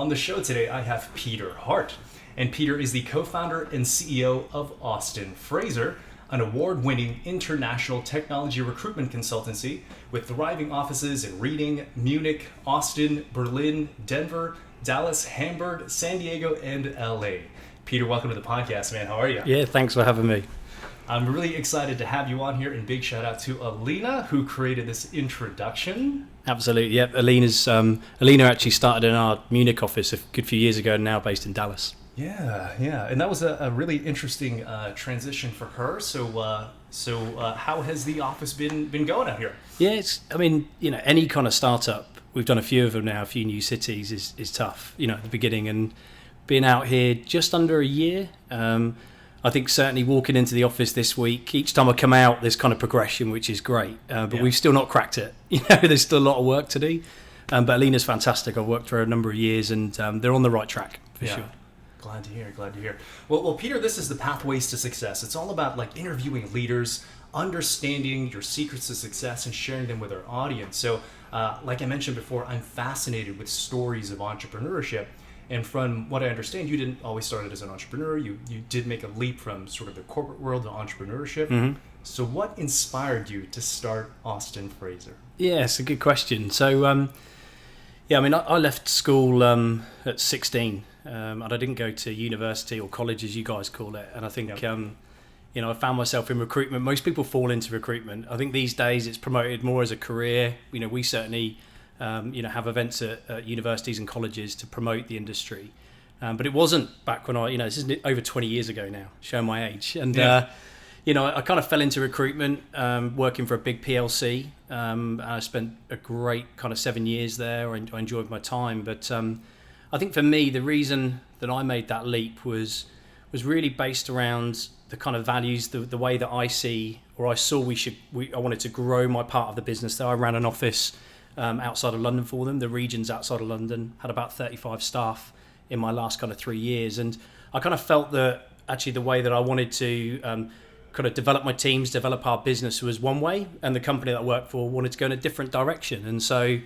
On the show today, I have Peter Hart. And Peter is the co-founder and CEO of Austin Fraser, an award-winning international technology recruitment consultancy with thriving offices in Reading, Munich, Austin, Berlin, Denver, Dallas, Hamburg, San Diego, and LA. Peter, welcome to the podcast, man. How are you? Yeah, thanks for having me. I'm really excited to have you on here, and big shout out to Alina, who created this introduction. Absolutely, yeah. Alina actually started in our Munich office a good few years ago, and now based in Dallas. Yeah, and that was a really interesting transition for her. So how has the office been going out here? Yeah, any kind of startup, we've done a few of them now, a few new cities is tough, at the beginning, and being out here just under a year. I think certainly walking into the office this week, each time I come out, there's kind of progression, which is great, but we've still not cracked it. There's still a lot of work to do, but Alina's fantastic. I've worked for her a number of years, and they're on the right track for sure. Glad to hear. Well, Peter, this is the Pathways to Success. It's all about interviewing leaders, understanding your secrets to success, and sharing them with our audience. So, like I mentioned before, I'm fascinated with stories of entrepreneurship. And from what I understand, you didn't always start as an entrepreneur. You did make a leap from sort of the corporate world to entrepreneurship. Mm-hmm. So what inspired you to start Austin Fraser? Yeah, it's a good question. So, I left school at 16. And I didn't go to university or college, as you guys call it. And I think, I found myself in recruitment. Most people fall into recruitment. I think these days it's promoted more as a career. We certainly, have events at universities and colleges to promote the industry. But it wasn't back when this is over 20 years ago now, showing my age. And, I kind of fell into recruitment, working for a big PLC. I spent a great kind of 7 years there. I enjoyed my time. But I think for me, the reason that I made that leap was really based around the kind of values, the way that I saw I wanted to grow my part of the business. So I ran an office outside of London for them, the regions outside of London, had about 35 staff in my last kind of 3 years. And I kind of felt that actually the way that I wanted to kind of develop my teams, develop our business was one way, and the company that I worked for wanted to go in a different direction. And so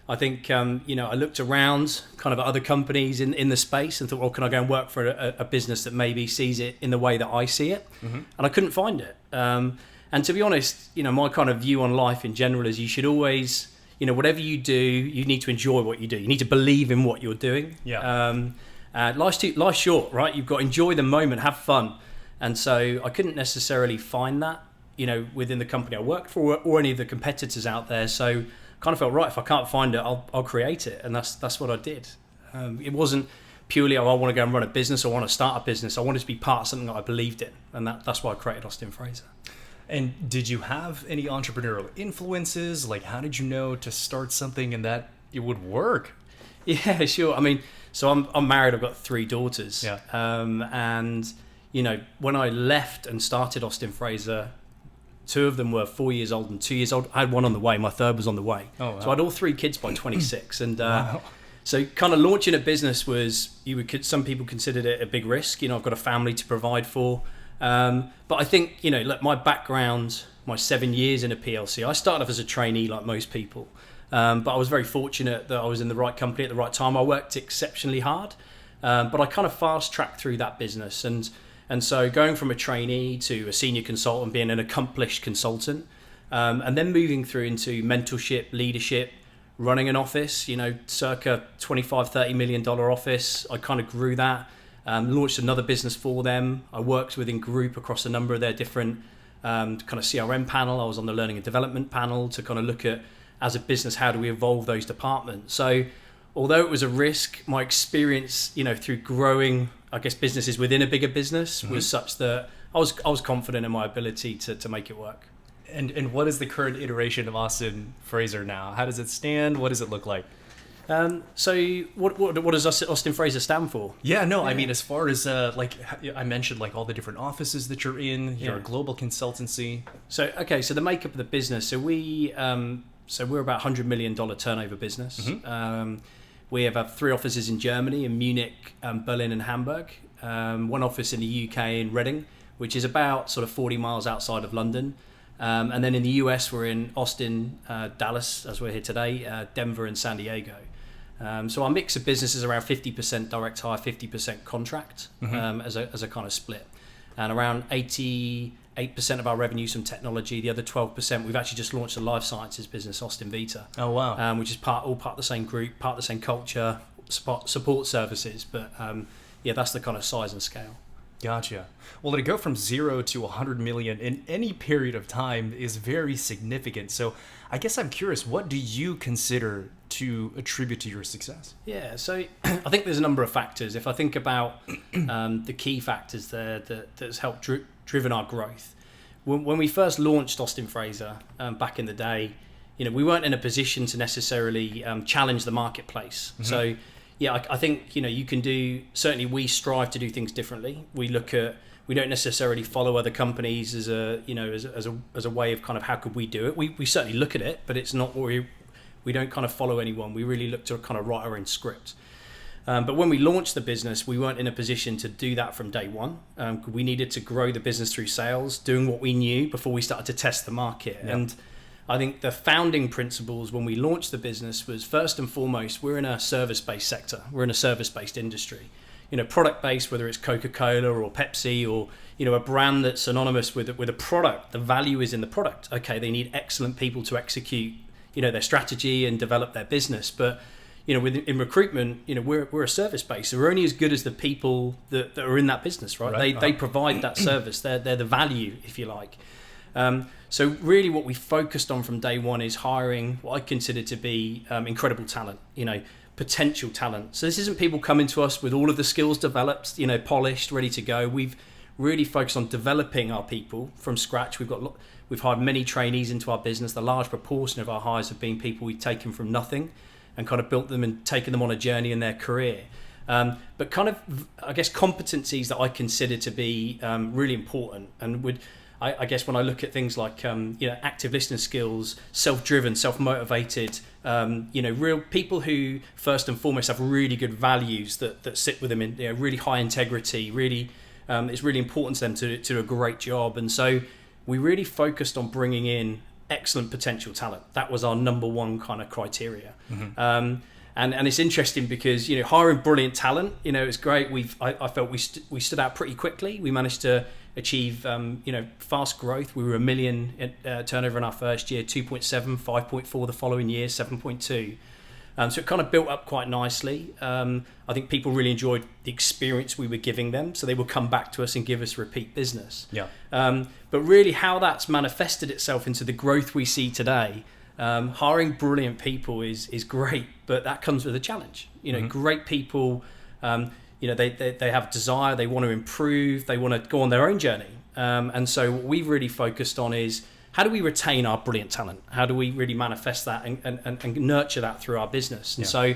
I think, I looked around kind of at other companies in the space and thought, well, can I go and work for a business that maybe sees it in the way that I see it? Mm-hmm. And I couldn't find it. And to be honest, my kind of view on life in general is you should always, whatever you do, you need to enjoy what you do. You need to believe in what you're doing. Yeah. Life's short, right? You've got to enjoy the moment, have fun. And so I couldn't necessarily find that, within the company I worked for or any of the competitors out there. So kind of felt, right, if I can't find it, I'll create it. And that's what I did. It wasn't purely, I want to go and run a business or want to start a business. I wanted to be part of something that I believed in. And that's why I created Austin Fraser. And did you have any entrepreneurial influences? Like, how did you know to start something and that it would work? Yeah, sure. So I'm married. I've got 3 daughters. Yeah. And, when I left and started Austin Fraser, 2 of them were 4 years old and 2 years old. I had one on the way. My third was on the way. Oh, wow. So I had all 3 kids by 26. And wow. So kind of launching a business was, some people considered it a big risk. I've got a family to provide for. But I think, look, my background, my 7 years in a PLC, I started off as a trainee like most people. But I was very fortunate that I was in the right company at the right time. I worked exceptionally hard. But I kind of fast tracked through that business. And so going from a trainee to a senior consultant, being an accomplished consultant, and then moving through into mentorship, leadership, running an office, circa $25, $30 million office. I kind of grew that, launched another business for them. I worked within group across a number of their different kind of CRM panel. I was on the learning and development panel to kind of look at, as a business, how do we evolve those departments? So although it was a risk, my experience, through growing, I guess, businesses within a bigger business was such that I was confident in my ability to make it work. And what is the current iteration of Austin Fraser now? How does it stand? What does it look like? So what does Austin Fraser stand for? Yeah, no, I mean, as far as I mentioned, all the different offices that you're in, you're a global consultancy. So the makeup of the business. So we're about $100 million turnover business. Mm-hmm. We have 3 offices in Germany, in Munich, Berlin and Hamburg. 1 office in the UK in Reading, which is about sort of 40 miles outside of London. And then in the US, we're in Austin, Dallas, as we're here today, Denver and San Diego. So our mix of business is around 50% direct hire, 50% contract, as a kind of split. And around 88% of our revenues from technology. The other 12%, we've actually just launched a life sciences business, Austin Vita. Oh, wow. Which is all part of the same group, part of the same culture, support services. But that's the kind of size and scale. Gotcha. Well, to go from 0 to 100 million in any period of time is very significant. So I guess I'm curious, what do you consider to attribute to your success? Yeah, so I think there's a number of factors. If I think about the key factors there that's helped driven our growth. When we first launched Austin Fraser back in the day, we weren't in a position to necessarily challenge the marketplace. So I think you can do. Certainly, we strive to do things differently. We don't necessarily follow other companies as a way of kind of how could we do it. We certainly look at it, but it's not what we don't kind of follow anyone. We really look to kind of write our own script. But when we launched the business, we weren't in a position to do that from day one. We needed to grow the business through sales, doing what we knew before we started to test the market. Yep. And I think the founding principles when we launched the business was, first and foremost, we're in a service-based sector. We're in a service-based industry. Product-based, whether it's Coca-Cola or Pepsi or, a brand that's synonymous with a product, the value is in the product. Okay, they need excellent people to execute, their strategy and develop their business. But, in recruitment, we're a service base. So we're only as good as the people that are in that business, right? They provide that service. They're the value, if you like. So really what we focused on from day one is hiring what I consider to be incredible talent, potential talent. So this isn't people coming to us with all of the skills developed, polished, ready to go. We've really focused on developing our people from scratch. We've hired many trainees into our business. The large proportion of our hires have been people we've taken from nothing and kind of built them and taken them on a journey in their career. But kind of, I guess, competencies that I consider to be really important and I guess when I look at things like active listening skills, self-driven, self-motivated, real people who first and foremost have really good values that sit with them in really high integrity. Really, it's really important to them to do a great job, and so we really focused on bringing in excellent potential talent. That was our number one kind of criteria. Mm-hmm. And it's interesting because hiring brilliant talent, it's great. I felt we stood out pretty quickly. We managed to achieve fast growth. We were $1 million turnover in our first year, 2.7, 5.4 the following year, 7.2. So it kind of built up quite nicely. I think people really enjoyed the experience we were giving them, so they would come back to us and give us repeat business. Yeah. But really, how that's manifested itself into the growth we see today. Hiring brilliant people is great, but that comes with a challenge. Great people. They have desire, they want to improve, they want to go on their own journey. And so what we've really focused on is how do we retain our brilliant talent? How do we really manifest that and nurture that through our business? And so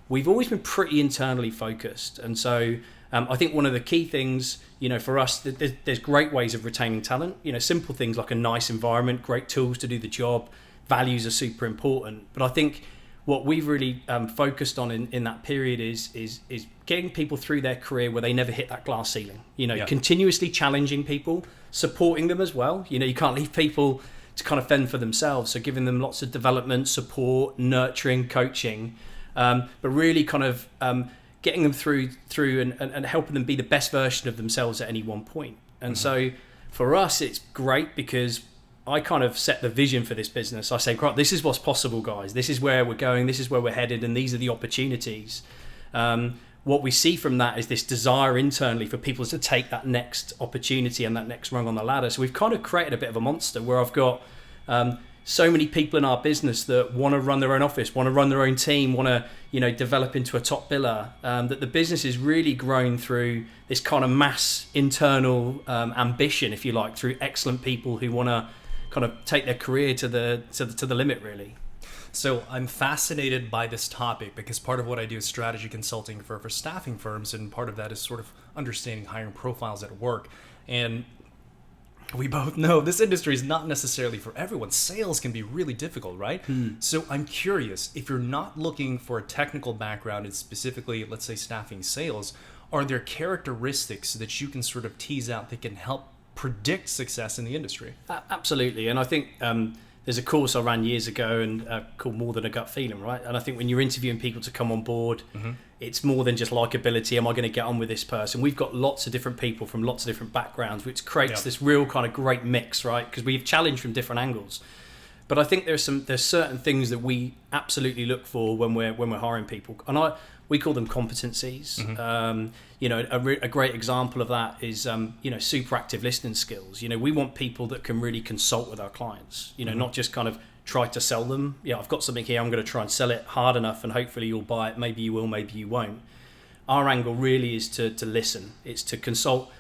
we've always been pretty internally focused. And so I think one of the key things, for us, there's great ways of retaining talent. Simple things like a nice environment, great tools to do the job, values are super important. But I think what we've really focused on in that period is getting people through their career where they never hit that glass ceiling. Continuously challenging people, supporting them as well. You can't leave people to kind of fend for themselves. So giving them lots of development, support, nurturing, coaching, but really kind of getting them through and helping them be the best version of themselves at any one point. And so for us, it's great because I kind of set the vision for this business. I say, "Right, this is what's possible, guys. This is where we're going. This is where we're headed, and these are the opportunities." What we see from that is this desire internally for people to take that next opportunity and that next rung on the ladder. So we've kind of created a bit of a monster where I've got so many people in our business that want to run their own office, want to run their own team, want to develop into a top biller. That the business is really grown through this kind of mass internal ambition, if you like, through excellent people who want to kind of take their career to the limit, really. So I'm fascinated by this topic because part of what I do is strategy consulting for staffing firms, and part of that is sort of understanding hiring profiles at work. And we both know this industry is not necessarily for everyone. Sales can be really difficult, right? So I'm curious, if you're not looking for a technical background in specifically, let's say, staffing sales, are there characteristics that you can sort of tease out that can help predict success in the industry? Absolutely. And I think there's a course I ran years ago and called More Than a Gut Feeling, right? And I think when you're interviewing people to come on board, it's more than just likability. Am I going to get on with this person? We've got lots of different people from lots of different backgrounds, which creates this real kind of great mix, right? Because we've challenged from different angles. But I think there's certain things that we absolutely look for when we're hiring people, and we call them competencies. A great example of that is super active listening skills. We want people that can really consult with our clients. Not just kind of try to sell them. I've got something here, I'm going to try and sell it hard enough, and hopefully you'll buy it. Maybe you will, maybe you won't. Our angle really is to listen. It's to consult.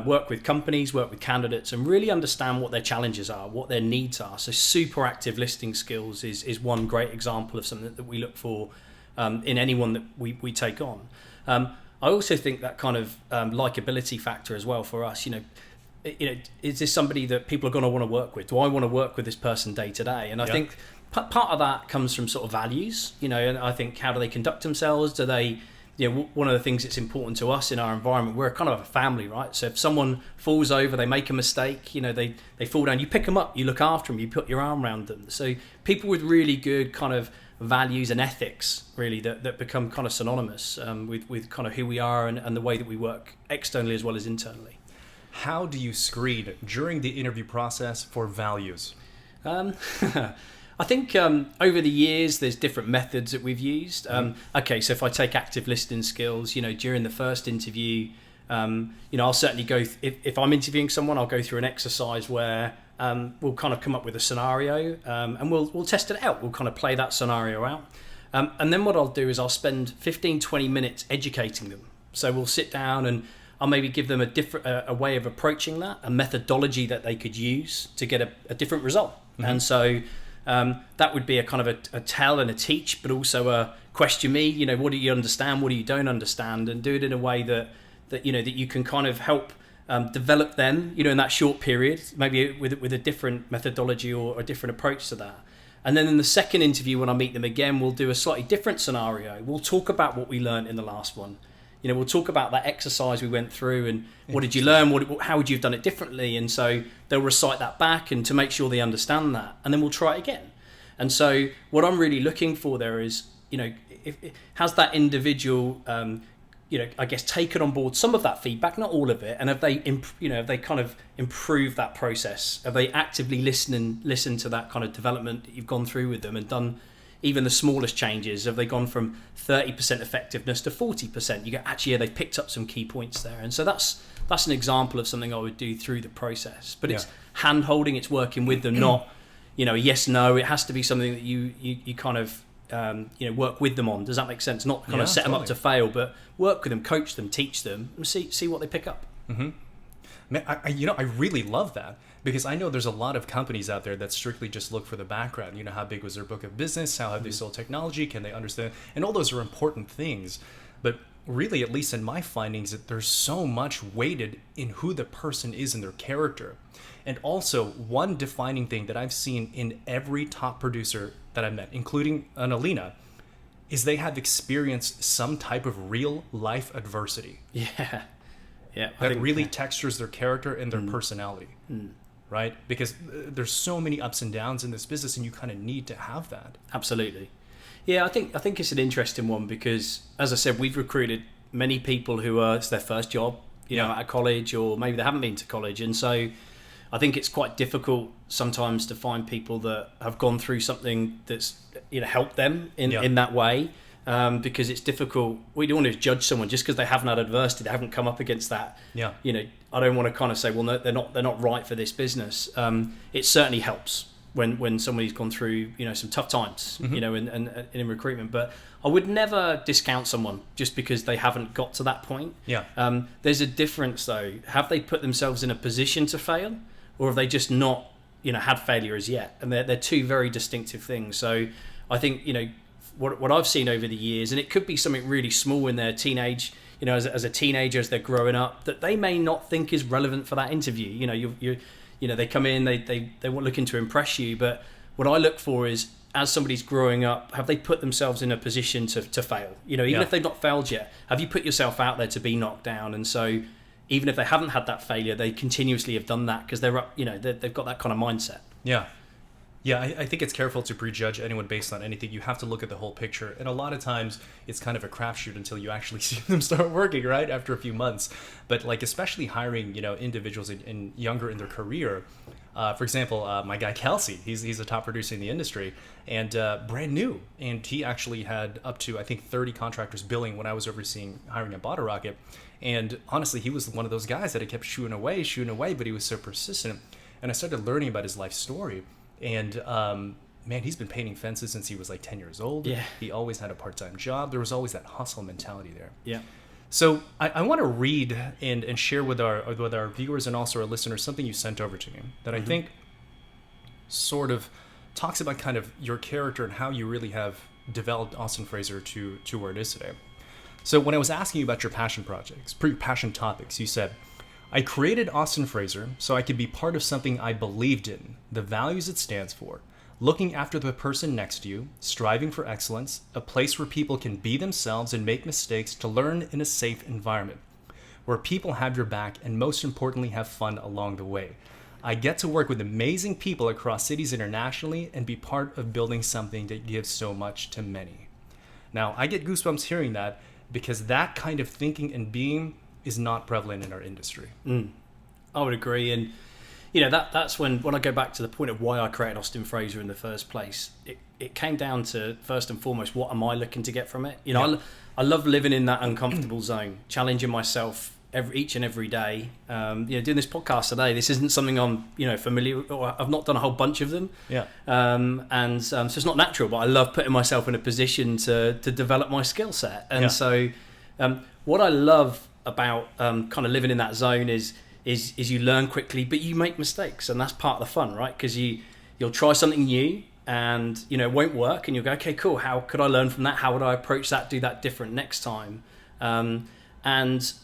Work with companies, work with candidates, and really understand what their challenges are, what their needs are. So super active listening skills is one great example of something that we look for in anyone that we take on. I also think that kind of likability factor as well for us, is this somebody that people are going to want to work with? Do I want to work with this person day to day? And I think part of that comes from sort of values, and I think how do they conduct themselves? Do they... one of the things that's important to us in our environment, we're kind of a family, right? So if someone falls over, they make a mistake, they fall down, you pick them up, you look after them, you put your arm around them. So people with really good kind of values and ethics, really, that become kind of synonymous with kind of who we are and the way that we work externally as well as internally. How do you screen during the interview process for values? I think over the years, there's different methods that we've used. Okay, so if I take active listening skills, during the first interview, I'll certainly go, if I'm interviewing someone, I'll go through an exercise where we'll kind of come up with a scenario and we'll test it out. We'll kind of play that scenario out. And then what I'll do is I'll spend 15, 20 minutes educating them. So we'll sit down and I'll maybe give them a way of approaching that, a methodology that they could use to get a different result. And so... that would be a kind of a tell and a teach, but also a question me, what do you understand, what do you don't understand, and do it in a way that you can kind of help develop them, in that short period, maybe with a different methodology or a different approach to that. And then in the second interview, when I meet them again, we'll do a slightly different scenario. We'll talk about what we learned in the last one. We'll talk about that exercise we went through and what did you learn, how would you have done it differently? And so they'll recite that back and to make sure they understand that. And then we'll try it again. And so what I'm really looking for there is, has that individual, I guess, taken on board some of that feedback, not all of it, and have they kind of improved that process? Have they actively listened to that kind of development that you've gone through with them and done even the smallest changes? Have they gone from 30% effectiveness to 40%? You go, actually, they've picked up some key points there. And so that's an example of something I would do through the process. But it's hand-holding, it's working with them, not, a yes, no. It has to be something that you kind of, work with them on. Does that make sense? Not kind of set them up to fail, but work with them, coach them, teach them, and see what they pick up. Mm-hmm. Man, I really love that. Because I know there's a lot of companies out there that strictly just look for the background. How big was their book of business? How have they sold technology? Can they understand? And all those are important things. But really, at least in my findings, that there's so much weighted in who the person is and their character. And also, one defining thing that I've seen in every top producer that I've met, including an Alina, is they have experienced some type of real life adversity. Yeah. That really textures their character and their personality. Right? Because there's so many ups and downs in this business, and you kind of need to have that. Absolutely. Yeah, I think it's an interesting one because, as I said, we've recruited many people who it's their first job, at college, or maybe they haven't been to college, and so I think it's quite difficult sometimes to find people that have gone through something that's helped them in that way. Because it's difficult. We don't want to judge someone just because they haven't had adversity, they haven't come up against that. Yeah. I don't want to kind of say, well, no, they're not right for this business. It certainly helps when somebody's gone through, some tough times, and in recruitment. But I would never discount someone just because they haven't got to that point. Yeah. There's a difference though. Have they put themselves in a position to fail, or have they just not, had failure as yet? And they're two very distinctive things. So I think, what I've seen over the years, and it could be something really small in their teenage, as a teenager, as they're growing up, that they may not think is relevant for that interview. They come in, they want looking to impress you, but what I look for is, as somebody's growing up, have they put themselves in a position to fail? Even if they've not failed yet, have you put yourself out there to be knocked down? And so, even if they haven't had that failure, they continuously have done that because they're up, they've got that kind of mindset. Yeah. Yeah, I think it's careful to prejudge anyone based on anything. You have to look at the whole picture. And a lot of times it's kind of a crapshoot until you actually see them start working, right? After a few months. But like, especially hiring, individuals in younger in their career. For example, my guy Kelsey, he's a top producer in the industry and brand new. And he actually had up to, I think, 30 contractors billing when I was overseeing hiring at Bottle Rocket. And honestly, he was one of those guys that I kept shooing away, but he was so persistent. And I started learning about his life story. And man, he's been painting fences since he was like 10 years old. Yeah. He always had a part-time job. There was always that hustle mentality there. Yeah. So I want to read and share with our viewers and also our listeners something you sent over to me that I think sort of talks about kind of your character and how you really have developed Austin Fraser to where it is today. So when I was asking you about your passion projects, passion topics, you said, I created Austin Fraser so I could be part of something I believed in, the values it stands for, looking after the person next to you, striving for excellence, a place where people can be themselves and make mistakes to learn in a safe environment, where people have your back and most importantly have fun along the way. I get to work with amazing people across cities internationally and be part of building something that gives so much to many. Now, I get goosebumps hearing that because that kind of thinking and being is not prevalent in our industry. I would agree. And that's when I go back to the point of why I created Austin Fraser in the first place, it came down to, first and foremost, what am I looking to get from it? I love living in that uncomfortable zone, challenging myself each and every day. Doing this podcast today, this isn't something I'm familiar with, or I've not done a whole bunch of them. So it's not natural, but I love putting myself in a position to develop my skill set. And so what I love about kind of living in that zone is you learn quickly, but you make mistakes, and that's part of the fun, right? Because you'll try something new and it won't work, and you'll go, okay, cool, how could I learn from that? How would I approach that, do that different next time? And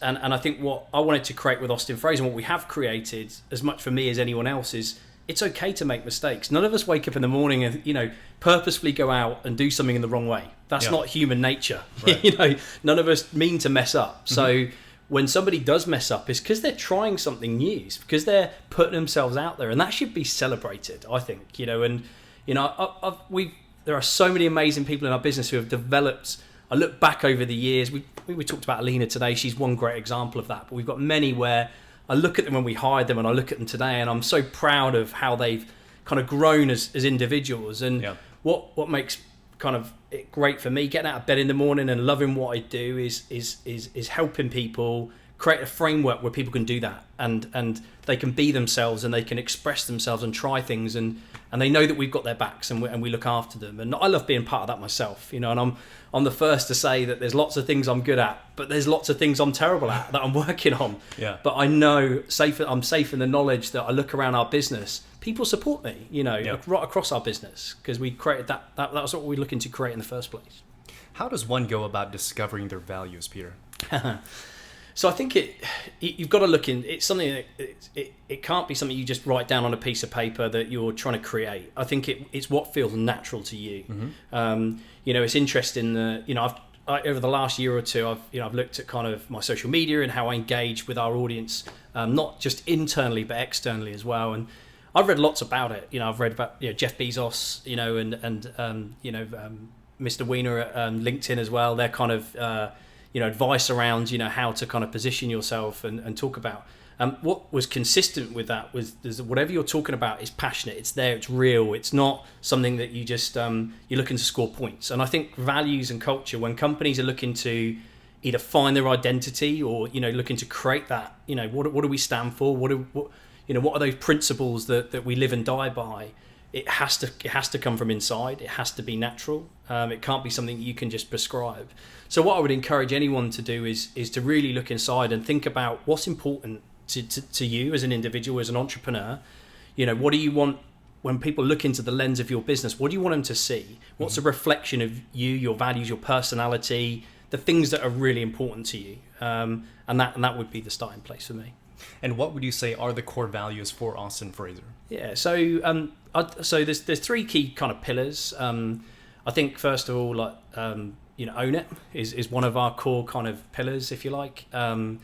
I think what I wanted to create with Austin Fraser, and what we have created as much for me as anyone else, is it's okay to make mistakes. None of us wake up in the morning and purposefully go out and do something in the wrong way. That's not human nature. Right. None of us mean to mess up. So when somebody does mess up, it's because they're trying something new, it's because they're putting themselves out there, and that should be celebrated, I think. There are so many amazing people in our business who have developed. I look back over the years. We talked about Alina today. She's one great example of that. But we've got many where I look at them when we hired them, and I look at them today, and I'm so proud of how they've kind of grown as individuals. And what makes kind of it great for me, getting out of bed in the morning and loving what I do, is helping people create a framework where people can do that, and they can be themselves, and they can express themselves and try things, and they know that we've got their backs, and we look after them. And I love being part of that myself, and I'm the first to say that there's lots of things I'm good at, but there's lots of things I'm terrible at that I'm working on. But I know I'm safe in the knowledge that I look around our business, people support me, right across our business, because we created that was what we were looking to create in the first place. How does one go about discovering their values, Peter? So I think you've got to look in. It's something that it can't be something you just write down on a piece of paper that you're trying to create. I think it's what feels natural to you. It's interesting that over the last year or two, I've looked at kind of my social media and how I engage with our audience, not just internally but externally as well. And I've read lots about it. I've read about Jeff Bezos, and Mr. Weiner at LinkedIn as well. They're kind of advice around how to kind of position yourself and talk about. What was consistent with that was whatever you're talking about is passionate. It's there. It's real. It's not something that you just you're looking to score points. And I think values and culture, when companies are looking to either find their identity or looking to create that, what do we stand for? What are those principles that we live and die by? It has to come from inside. It has to be natural. It can't be something you can just prescribe. So what I would encourage anyone to do is to really look inside and think about what's important to you as an individual, as an entrepreneur. What do you want when people look into the lens of your business? What do you want them to see? What's a reflection of you, your values, your personality, the things that are really important to you? And that would be the starting place for me. And what would you say are the core values for Austin Fraser? Yeah, so there's three key kind of pillars. I think first of all, own it is one of our core kind of pillars, if you like, and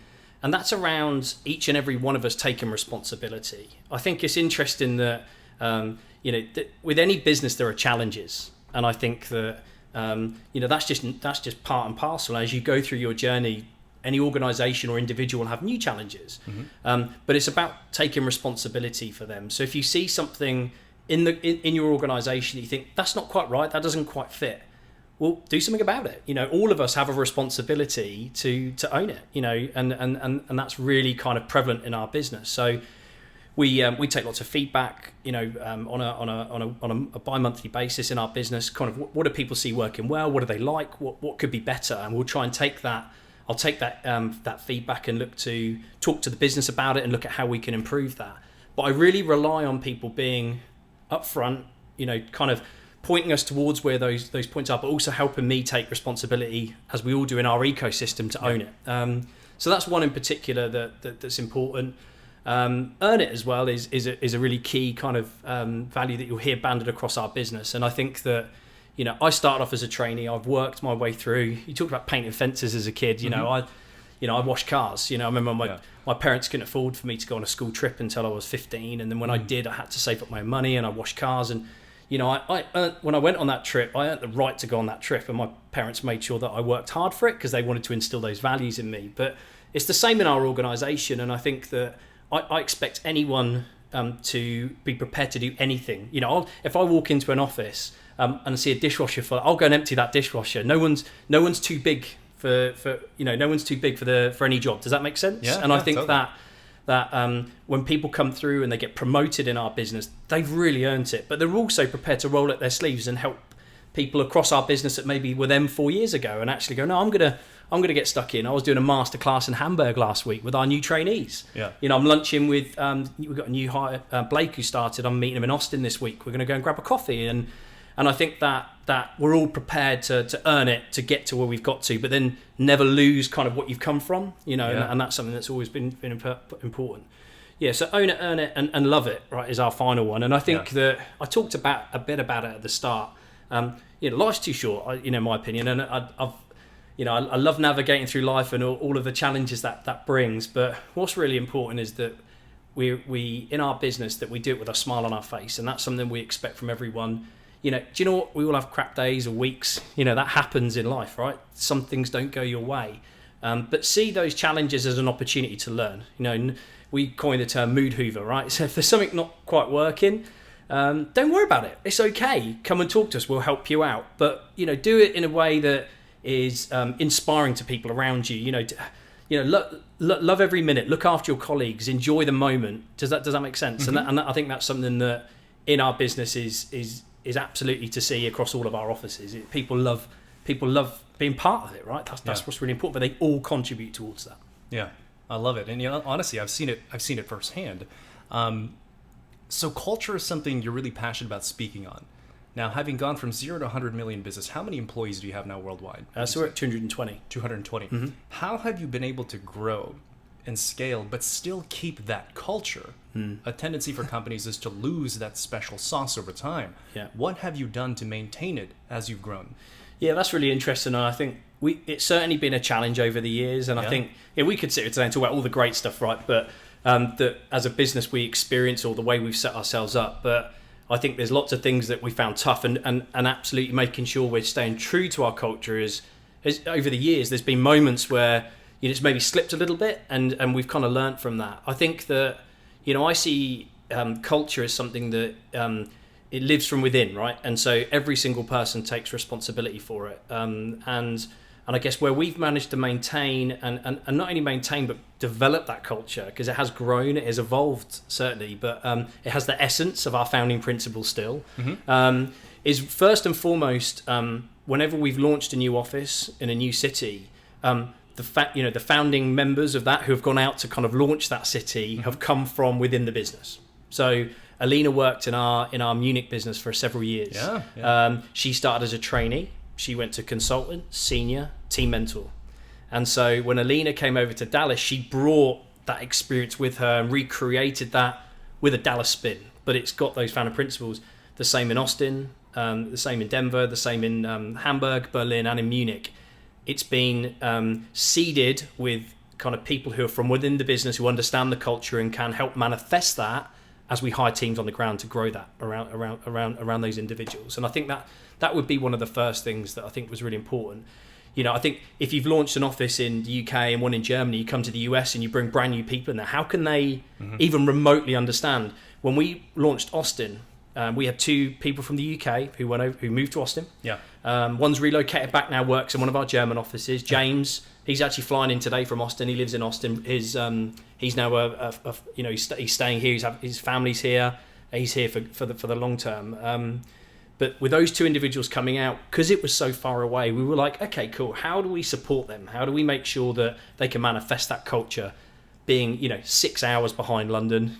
that's around each and every one of us taking responsibility. I think it's interesting that with any business there are challenges, and I think that that's just part and parcel. As you go through your journey, any organisation or individual will have new challenges, but it's about taking responsibility for them. So if you see something in your organisation that you think that's not quite right, that doesn't quite fit, well, do something about it. All of us have a responsibility to own it. And that's really kind of prevalent in our business. So we take lots of feedback, on a bi-monthly basis in our business. Kind of what do people see working well? What do they like? What could be better? And we'll try and take that. I'll take that feedback and look to talk to the business about it and look at how we can improve that. But I really rely on people being upfront, kind of pointing us towards where those points are, but also helping me take responsibility, as we all do in our ecosystem, to own it. So that's one in particular that's important. Earn it as well is a really key kind of value that you'll hear banded across our business. And I think that I started off as a trainee. I've worked my way through. You talked about painting fences as a kid. I washed cars. I remember my parents couldn't afford for me to go on a school trip until I was 15, and then when I did, I had to save up my own money, and I washed cars. And I earned, when I went on that trip, I earned the right to go on that trip, and my parents made sure that I worked hard for it because they wanted to instill those values in me. But it's the same in our organisation, and I think that I expect anyone to be prepared to do anything. If I walk into an office and see a dishwasher full, I'll go and empty that dishwasher. No one's too big for no one's too big for any job. Does that make sense? Yeah. And I think totally. that when people come through and they get promoted in our business, they've really earned it. But they're also prepared to roll up their sleeves and help people across our business that maybe were them 4 years ago and actually go, no, I'm gonna get stuck in. I was doing a masterclass in Hamburg last week with our new trainees. Yeah. I'm lunching with we've got a new hire, Blake, who started. I'm meeting him in Austin this week. We're going to go and grab a coffee, and I think that we're all prepared to earn it, to get to where we've got to, but then never lose kind of what you've come from. And that's something that's always been important. Yeah. So own it, earn it, and love it. Right, is our final one. And I think that I talked a bit about it at the start. Life's too short, in my opinion, and I love navigating through life and all of the challenges that brings. But what's really important is that we in our business, that we do it with a smile on our face, and that's something we expect from everyone. Do you know what? We all have crap days or weeks. That happens in life, right? Some things don't go your way, but see those challenges as an opportunity to learn. We coined the term mood hoover, right? So if there's something not quite working, don't worry about it. It's okay. Come and talk to us. We'll help you out. But do it in a way that is inspiring to people around you. Love every minute. Look after your colleagues. Enjoy the moment. Does that make sense? Mm-hmm. And I think that's something that in our business is absolutely to see across all of our offices. People love being part of it, right? That's what's really important. But they all contribute towards that. Yeah, I love it. And honestly, I've seen it firsthand. So culture is something you're really passionate about speaking on. Now, having gone from 0 to 100 million business, how many employees do you have now worldwide? So we're at 220. 220. Mm-hmm. How have you been able to grow and scale, but still keep that culture? A tendency for companies is to lose that special sauce over time. Yeah. What have you done to maintain it as you've grown? Yeah, that's really interesting. And I think it's certainly been a challenge over the years. And I think we could sit here today and talk about all the great stuff, right? But that as a business we experience, or the way we've set ourselves up. But I think there's lots of things that we found tough, and absolutely making sure we're staying true to our culture is over the years, there's been moments where it's maybe slipped a little bit, and we've kind of learnt from that. I think that, I see culture as something that it lives from within, right? And so every single person takes responsibility for it. And I guess where we've managed to maintain and not only maintain, but develop that culture, because it has grown, it has evolved, certainly, but it has the essence of our founding principles still, is first and foremost, whenever we've launched a new office in a new city, the founding members of that who have gone out to kind of launch that city have come from within the business. So Alina worked in our Munich business for several years. She started as a trainee. She went to consultant, senior, team mentor. And so when Alina came over to Dallas, she brought that experience with her and recreated that with a Dallas spin. But it's got those founder principles. The same in Austin, the same in Denver, the same in Hamburg, Berlin, and in Munich. It's been seeded with kind of people who are from within the business, who understand the culture and can help manifest that as we hire teams on the ground to grow that around those individuals. And I think that would be one of the first things that I think was really important. I think if you've launched an office in the UK and one in Germany, you come to the US and you bring brand new people in there, how can they even remotely understand? When we launched Austin, we had 2 people from the UK who moved to Austin. Yeah. One's relocated back now, works in one of our German offices. James, he's actually flying in today from Austin. He lives in Austin. He's now he's staying here. His family's here. He's here for the long term. But with those 2 individuals coming out, because it was so far away, we were like, okay, cool. How do we support them? How do we make sure that they can manifest that culture, being 6 hours behind London,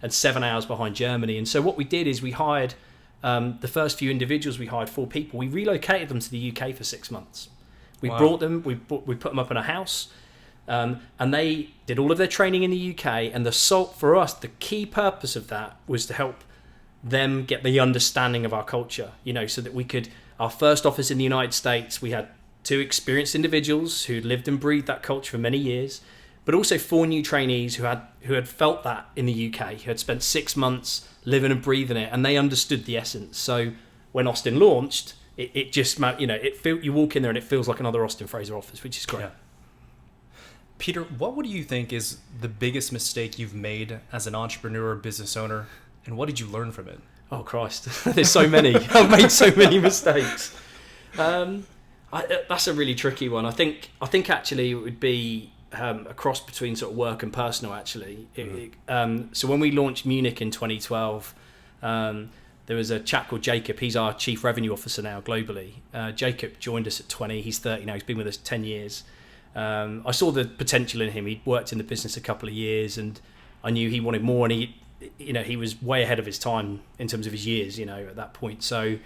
and 7 hours behind Germany? And so what we did is we hired the first few individuals. We hired 4 people. We relocated them to the UK for 6 months. We brought them. We put them up in a house, and they did all of their training in the UK. And for us, the key purpose of that was to help them get the understanding of our culture, so that we could, our first office in the United States, we had 2 experienced individuals who lived and breathed that culture for many years, but also 4 new trainees who had felt that in the UK, who had spent 6 months living and breathing it, and they understood the essence. So when Austin launched, it just, you walk in there and it feels like another Austin Fraser office, which is great. Yeah. Peter, what do you think is the biggest mistake you've made as an entrepreneur or business owner? And what did you learn from it? Oh, Christ. There's so many. I've made so many mistakes. That's a really tricky one. I think actually it would be a cross between sort of work and personal, actually. So when we launched Munich in 2012, there was a chap called Jacob. He's our Chief Revenue Officer now globally. Jacob joined us at 20. He's 30 now. He's been with us 10 years. I saw the potential in him. He'd worked in the business a couple of years, and I knew he wanted more, and he was way ahead of his time in terms of his years, at that point. So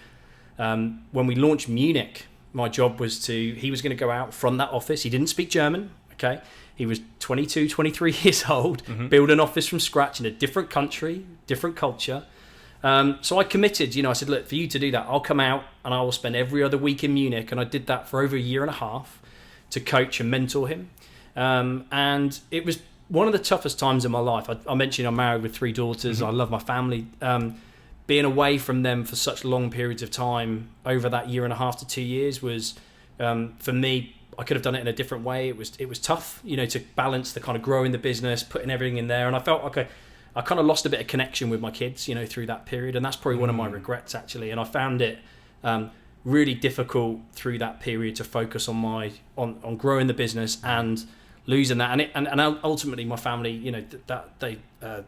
when we launched Munich, my job was he was going to go out from that office. He didn't speak German, okay? He was 22, 23 years old, build an office from scratch in a different country, different culture. So I committed, I said, look, for you to do that, I'll come out and I will spend every other week in Munich. And I did that for over a year and a half to coach and mentor him. And it was one of the toughest times in my life. I mentioned I'm married with 3 daughters. I love my family. Being away from them for such long periods of time over that year and a half to 2 years was, for me, I could have done it in a different way. It was tough, to balance the kind of growing the business, putting everything in there. And I felt like I kind of lost a bit of connection with my kids, through that period. And that's probably one of my regrets, actually. And I found it really difficult through that period to focus on growing the business and losing that, and ultimately my family, I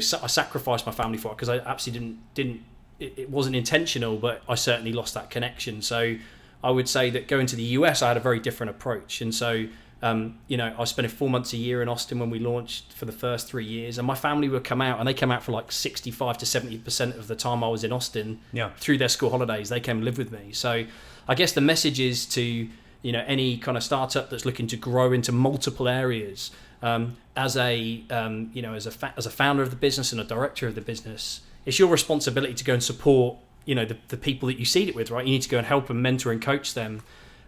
sacrificed my family for it because I absolutely didn't. It wasn't intentional, but I certainly lost that connection. So I would say that going to the US, I had a very different approach, and so I spent 4 months a year in Austin when we launched for the first 3 years, and my family would come out, and they came out for like 65 to 70% of the time I was in Austin. Through their school holidays, they came and lived with me. So I guess the message is to any kind of startup that's looking to grow into multiple areas, as a founder of the business and a director of the business, it's your responsibility to go and support the people that you seed it with, right? You need to go and help and mentor and coach them,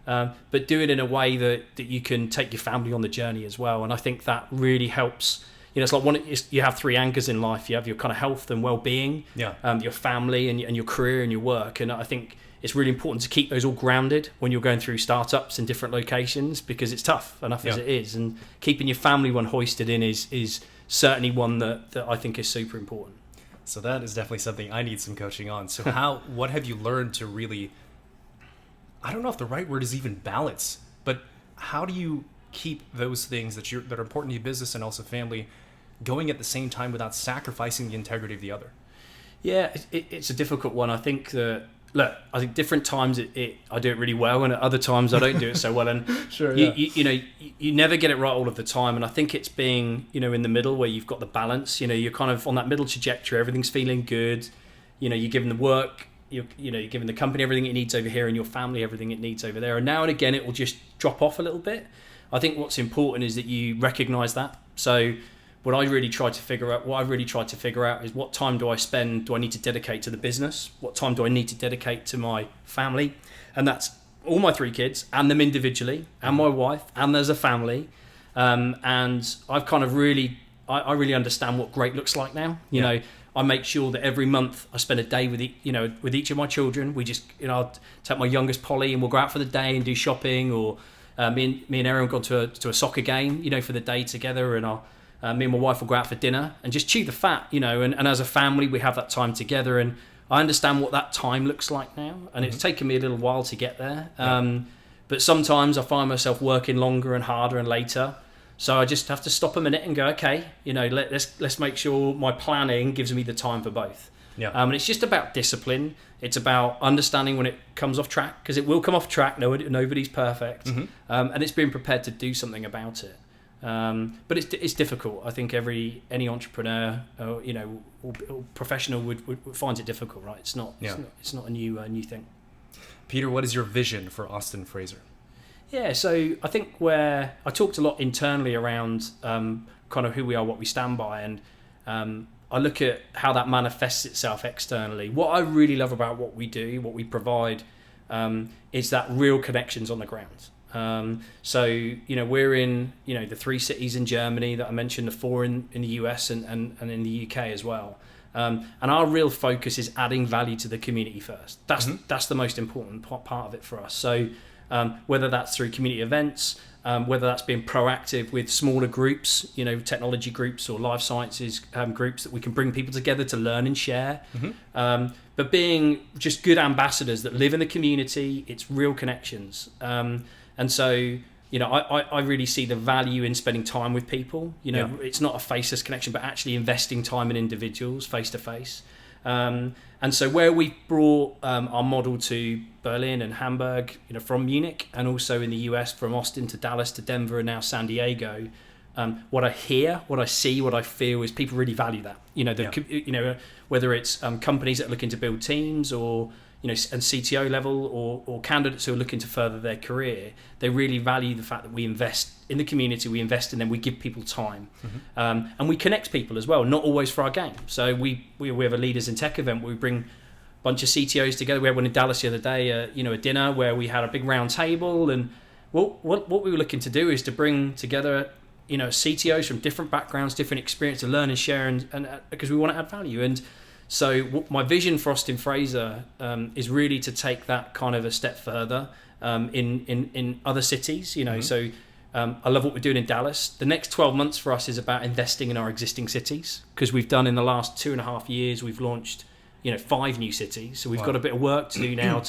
but do it in a way that you can take your family on the journey as well. And I think that really helps. It's like you have 3 anchors in life. You have your kind of health and well-being, your family and your career and your work. And I think it's really important to keep those all grounded when you're going through startups in different locations, because it's tough enough as it is. And keeping your family one hoisted in is certainly one that I think is super important. So that is definitely something I need some coaching on. So what have you learned to really, I don't know if the right word is even balance, but how do you keep those things that are important to your business and also family going at the same time without sacrificing the integrity of the other? Yeah, it's a difficult one. I think that, look, I think different times I do it really well, and at other times I don't do it so well. And sure, you never get it right all of the time. And I think it's being, in the middle where you've got the balance. You're kind of on that middle trajectory. Everything's feeling good. You're giving the work. You're giving the company everything it needs over here, and your family everything it needs over there. And now and again, it will just drop off a little bit. I think what's important is that you recognise that. So what I've really tried to figure out is what time do I need to dedicate to the business? What time do I need to dedicate to my family? And that's all my 3 kids and them individually, and my wife, and there's a family. And I've kind of really I really understand what great looks like now. You know, I make sure that every month I spend a day with with each of my children. We just, I'll take my youngest Polly and we'll go out for the day and do shopping, or me and Erin have gone to a soccer game, for the day together, and me and my wife will go out for dinner and just chew the fat, and as a family we have that time together, and I understand what that time looks like now, and it's taken me a little while to get there. But sometimes I find myself working longer and harder and later. So I just have to stop a minute and go, okay, let's make sure my planning gives me the time for both. And it's just about discipline. It's about understanding when it comes off track, because it will come off track. Nobody's perfect, and it's being prepared to do something about it. But it's difficult. I think any entrepreneur, or professional would finds it difficult, right? It's not a new thing. Peter, what is your vision for Austin Fraser? Yeah, so I think where I talked a lot internally around kind of who we are, what we stand by, and I look at how that manifests itself externally. What I really love about what we do, what we provide, is that real connections on the ground. So we're in the 3 cities in Germany that I mentioned, the 4 in the US and in the UK as well. And our real focus is adding value to the community first. That's the most important part of it for us. So whether that's through community events, whether that's being proactive with smaller groups, technology groups or life sciences groups that we can bring people together to learn and share, but being just good ambassadors that live in the community. It's real connections, and so I really see the value in spending time with people. It's not a faceless connection, but actually investing time in individuals face to face. And so where we brought our model to Berlin and Hamburg, from Munich, and also in the US from Austin to Dallas to Denver and now San Diego, what I hear, what I see, what I feel is people really value that. Whether it's companies that are looking to build teams, or and CTO level, or candidates who are looking to further their career, they really value the fact that we invest in the community, we invest in them, we give people time, and we connect people as well, not always for our gain. So we have a Leaders in Tech event where we bring a bunch of CTOs together. We had one in Dallas the other day, a dinner where we had a big round table, and what we were looking to do is to bring together CTOs from different backgrounds, different experience, to learn and share, and because we want to add value. And so my vision for Austin Fraser is really to take that kind of a step further in other cities. So I love what we're doing in Dallas. The next 12 months for us is about investing in our existing cities, because we've done, in the last 2.5 years, we've launched 5 new cities. So we've got a bit of work to do now.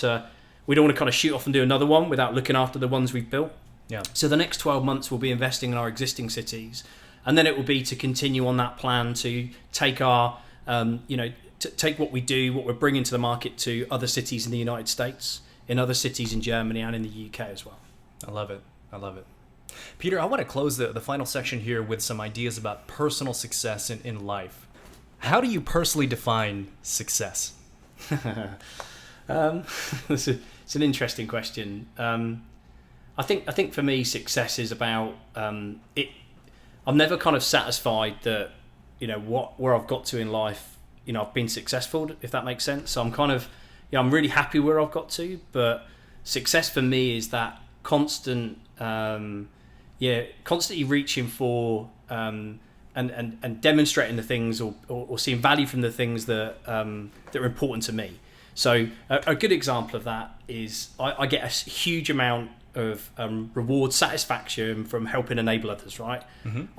We don't want to kind of shoot off and do another one without looking after the ones we've built. So the next 12 months we'll be investing in our existing cities, and then it will be to continue on that plan to take our take what we do, what we're bringing to the market, to other cities in the United States, in other cities in Germany, and in the UK as well. I love it. Peter, I want to close the final section here with some ideas about personal success in life. How do you personally define success? It's an interesting question. I think for me, success is about it. I'm never kind of satisfied that where I've got to in life. I've been successful, if that makes sense. So I'm kind of, I'm really happy where I've got to, but success for me is that constantly reaching for and demonstrating the things, or seeing value from the things that are important to me. So a good example of that is I get a huge amount of reward, satisfaction from helping enable others, right?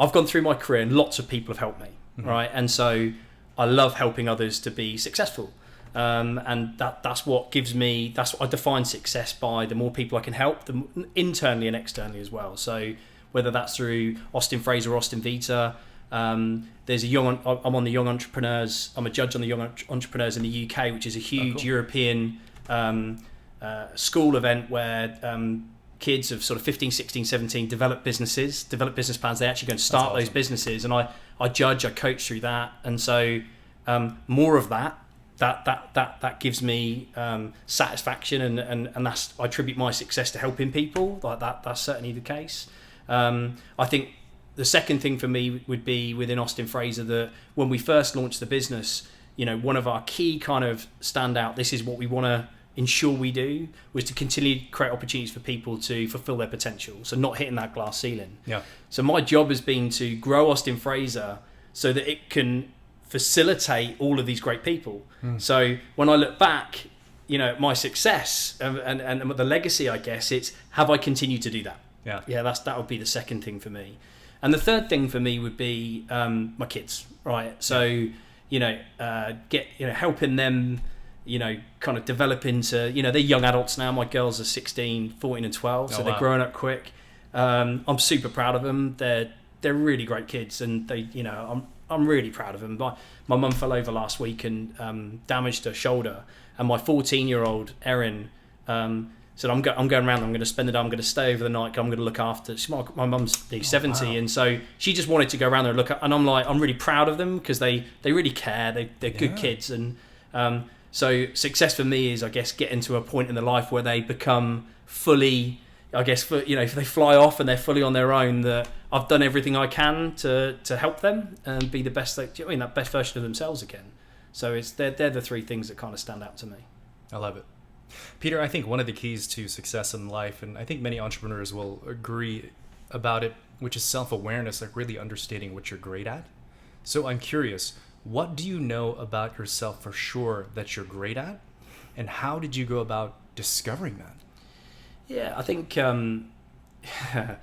I've gone through my career and lots of people have helped me, right? And so I love helping others to be successful, and that's what gives me. That's what I define success by. The more people I can help, internally and externally as well. So whether that's through Austin Fraser or Austin Vita, I'm on the Young Entrepreneurs. I'm a judge on the Young Entrepreneurs in the UK, which is a huge European school event where kids of sort of 15, 16, 17 develop business plans. They actually go and start those businesses, and I judge, I coach through that. And so more of that gives me satisfaction, and that's, I attribute my success to helping people. Like that's certainly the case. I think the second thing for me would be within Austin Fraser, that when we first launched the business, one of our key kind of standout, this is what we want to ensure we do, was to continue to create opportunities for people to fulfill their potential. So not hitting that glass ceiling. So my job has been to grow Austin Fraser so that it can facilitate all of these great people. So when I look back, my success and the legacy, I guess, it's have I continued to do that? Yeah, that would be the second thing for me. And the third thing for me would be my kids, right? So, helping them, kind of develop into, they're young adults now. My girls are 16, 14 and 12, so they're growing up quick. I'm super proud of them. They're really great kids, and they, I'm really proud of them. My mum fell over last week and damaged her shoulder, and my 14-year-old Erin said, I'm going around, I'm going to spend the day, I'm going to stay over the night, I'm going to look after, my mum's 70, wow. And so she just wanted to go around there and look at, and I'm like, I'm really proud of them because they really care, they're good kids, and so success for me is, I guess, getting to a point in their life where they become fully, I guess, if they fly off and they're fully on their own, that I've done everything I can to help them and be the best, that best version of themselves again. So they're the three things that kind of stand out to me. I love it. Peter, I think one of the keys to success in life, and I think many entrepreneurs will agree about it, which is self-awareness, like really understanding what you're great at. So I'm curious, what do you know about yourself for sure that you're great at? And how did you go about discovering that? Yeah, I think, I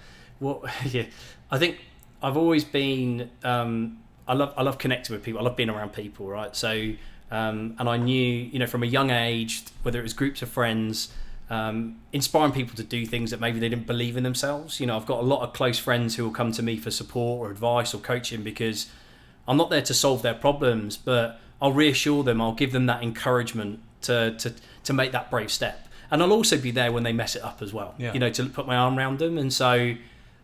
think I've always been, I love connecting with people. I love being around people, right? So, and I knew, from a young age, whether it was groups of friends, inspiring people to do things that maybe they didn't believe in themselves. I've got a lot of close friends who will come to me for support or advice or coaching because I'm not there to solve their problems, but I'll reassure them, I'll give them that encouragement to make that brave step. And I'll also be there when they mess it up as well, to put my arm around them. And so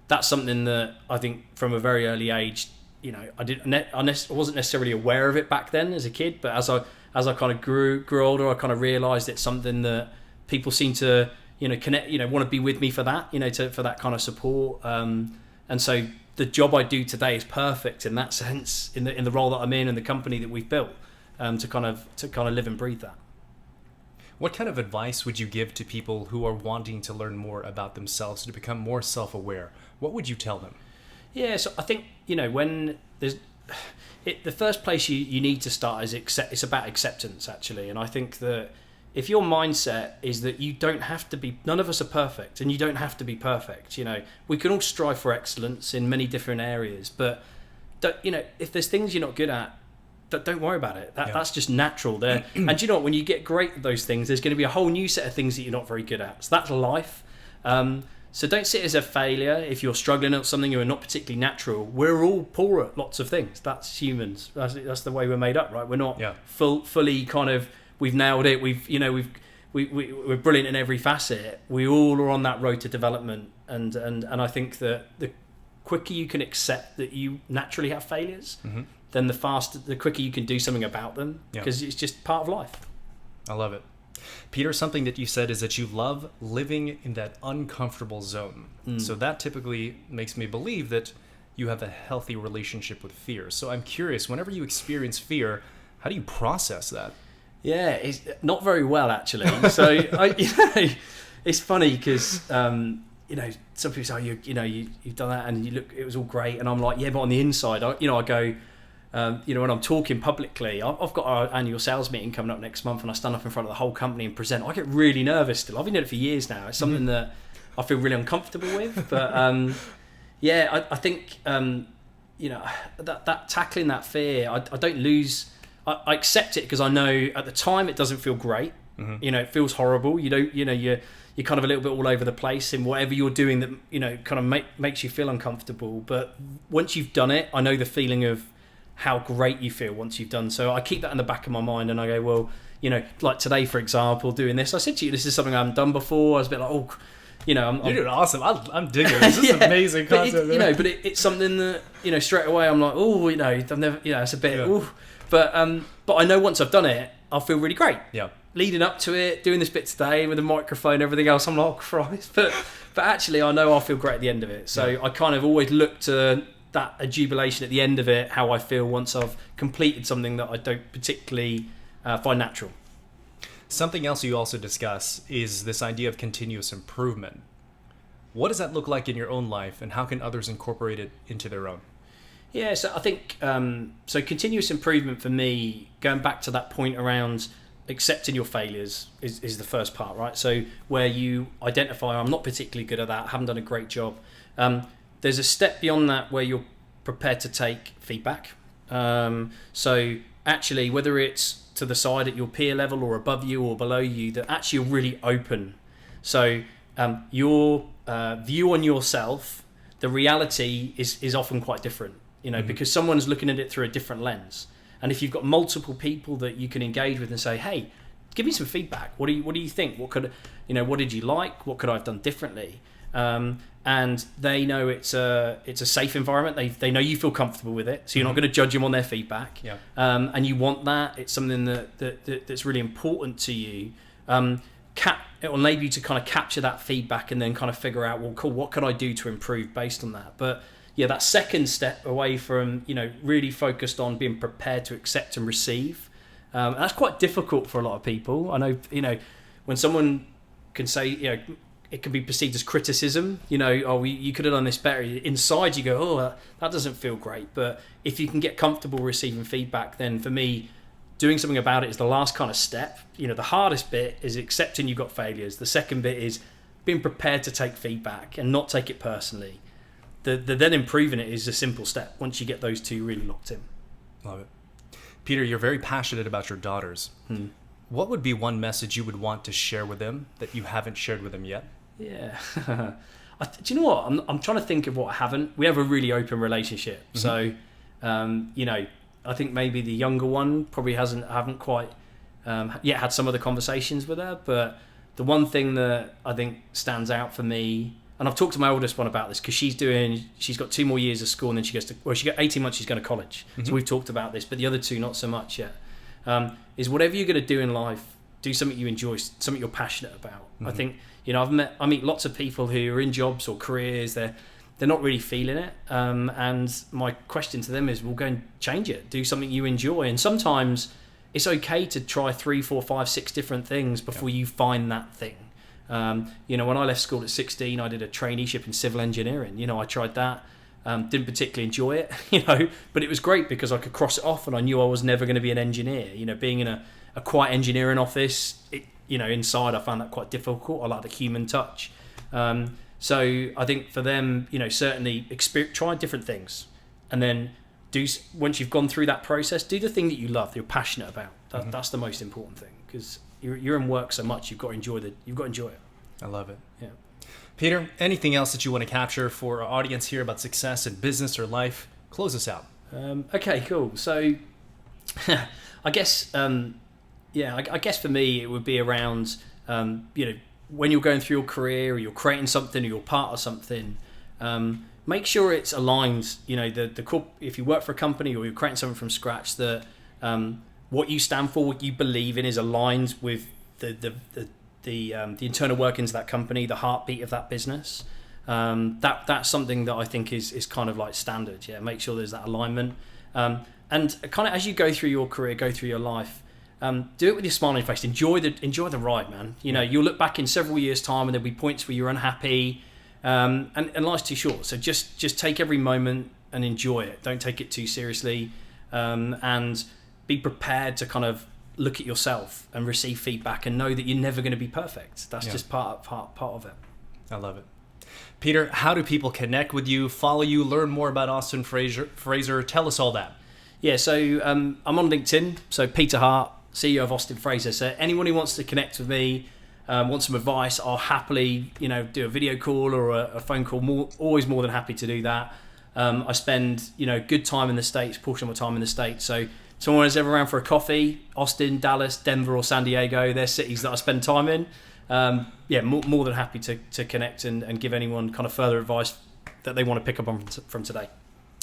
that's something that I think from a very early age, I wasn't necessarily aware of it back then as a kid, but as I kind of grew older, I kind of realised it's something that people seem to, connect, want to be with me for that, for that kind of support. And so the job I do today is perfect in that sense, in the role that I'm in and the company that we've built, to kind of live and breathe that. What kind of advice would you give to people who are wanting to learn more about themselves, to become more self-aware? What would you tell them? Yeah, so I think, when there's the first place you need to start is it's about acceptance, actually. And I think that if your mindset is that you don't have to be, none of us are perfect, and you don't have to be perfect. We can all strive for excellence in many different areas, but if there's things you're not good at, don't worry about it. That's just natural there. And what? When you get great at those things, there's going to be a whole new set of things that you're not very good at. So that's life. So don't see it as a failure if you're struggling at something you're not particularly natural. We're all poor at lots of things. That's humans. That's the way we're made up, right? We're not fully kind of, we've nailed it. We're brilliant in every facet. We all are on that road to development. And I think that the quicker you can accept that you naturally have failures, then the quicker you can do something about them, because it's just part of life. I love it. Peter, something that you said is that you love living in that uncomfortable zone. So that typically makes me believe that you have a healthy relationship with fear. So I'm curious, whenever you experience fear, how do you process that? Yeah, it's not very well, actually. So it's funny because some people say, you've done that and you look, it was all great, and I'm like, yeah, but on the inside, I go. When I'm talking publicly, I've got our annual sales meeting coming up next month, and I stand up in front of the whole company and present. I get really nervous still. I've been doing it for years now. It's something that I feel really uncomfortable with. But I think that tackling that fear, I don't lose. I accept it because I know at the time it doesn't feel great. It feels horrible. You're kind of a little bit all over the place in whatever you're doing that kind of makes you feel uncomfortable. But once you've done it, I know the feeling of how great you feel once you've done. So I keep that in the back of my mind, and I go, well, like today, for example, doing this, I said to you, this is something I haven't done before. I was a bit like, you're doing awesome. I'm digging it. This is amazing content. But it's something that, straight away I'm like, I've never, it's a bit, but I know once I've done it, I'll feel really great. Yeah. Leading up to it, doing this bit today with the microphone, everything else, I'm like, oh Christ. But actually I know I'll feel great at the end of it. So I kind of always look to a jubilation at the end of it, how I feel once I've completed something that I don't particularly find natural. Something else you also discuss is this idea of continuous improvement. What does that look like in your own life, and how can others incorporate it into their own? Yeah, so I think so. Continuous improvement for me, going back to that point around accepting your failures, is the first part, right? So where you identify, I'm not particularly good at that, haven't done a great job. There's a step beyond that where you're prepared to take feedback. So actually, whether it's to the side at your peer level or above you or below you, that actually you're really open. So your view on yourself, the reality is often quite different. Because someone's looking at it through a different lens. And if you've got multiple people that you can engage with and say, hey, give me some feedback. What do you think? What did you like? What could I have done differently? And they know it's a safe environment. They know you feel comfortable with it, so you're not going to judge them on their feedback. Yeah. And you want that. It's something that's really important to you. It will enable you to kind of capture that feedback and then kind of figure out, well, cool, what could I do to improve based on that? But yeah, that second step away from, really focused on being prepared to accept and receive. And that's quite difficult for a lot of people. I know, when someone can say, it can be perceived as criticism, you could have done this better. Inside you go, oh, that doesn't feel great. But if you can get comfortable receiving feedback, then for me, doing something about it is the last kind of step. The hardest bit is accepting you've got failures. The second bit is being prepared to take feedback and not take it personally. The then improving it is a simple step once you get those two really locked in. Love it. Peter, you're very passionate about your daughters. What would be one message you would want to share with them that you haven't shared with them yet? Yeah. Do you know what? I'm trying to think of what I haven't. We have a really open relationship. So, I think maybe the younger one probably haven't quite yet had some of the conversations with her. But the one thing that I think stands out for me, and I've talked to my oldest one about this because she's got 2 more years of school and then she got 18 months, she's going to college. So we've talked about this, but the other two, not so much yet. Is whatever you're going to do in life, do something you enjoy, something you're passionate about. I think, I meet lots of people who are in jobs or careers, they're not really feeling it. And my question to them is, well, go and change it. Do something you enjoy. And sometimes it's okay to try 3, 4, 5, 6 different things before you find that thing. When I left school at 16, I did a traineeship in civil engineering. I tried that, didn't particularly enjoy it, but it was great because I could cross it off and I knew I was never going to be an engineer. Being in a quiet engineering office, inside I found that quite difficult. I like the human touch. So I think for them, certainly try different things, and then once you've gone through that process, do the thing that you love, that you're passionate about. That's the most important thing, because you're in work so much, you've got to enjoy it. I love it. Yeah. Peter, anything else that you want to capture for our audience here about success in business or life? Close us out. Okay, cool. So I guess I guess for me it would be around when you're going through your career or you're creating something or you're part of something, make sure it's aligned. If you work for a company or you're creating something from scratch, that what you stand for, what you believe in, is aligned with the internal workings of that company, the heartbeat of that business. That's something that I think is kind of like standard. Yeah, make sure there's that alignment. And kind of as you go through your career, go through your life, do it with your smile on your face. Enjoy the ride, man. You'll look back in several years' time and there'll be points where you're unhappy. And life's too short, so just take every moment and enjoy it. Don't take it too seriously, and be prepared to kind of look at yourself and receive feedback and know that you're never going to be perfect. That's just part of it. I love it. Peter, how do people connect with you, follow you, learn more about Austin Fraser? Tell us all that. Yeah, so I'm on LinkedIn. So Peter Hart, CEO of Austin Fraser. So anyone who wants to connect with me, wants some advice, I'll happily, do a video call or a phone call. Always more than happy to do that. I spend, good time in the States, portion of my time in the States. So someone is ever around for a coffee, Austin, Dallas, Denver, or San Diego, they're cities that I spend time in. More than happy to connect and give anyone kind of further advice that they want to pick up on from today.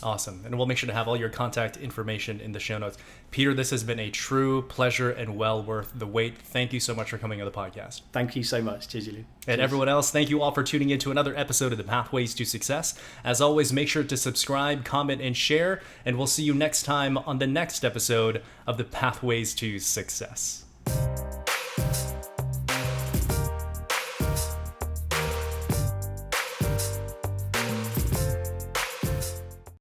Awesome. And we'll make sure to have all your contact information in the show notes. Peter, this has been a true pleasure and well worth the wait. Thank you so much for coming on the podcast. Thank you so much. Cheers, Julian. And everyone else, thank you all for tuning in to another episode of the Pathways to Success. As always, make sure to subscribe, comment, and share. And we'll see you next time on the next episode of the Pathways to Success.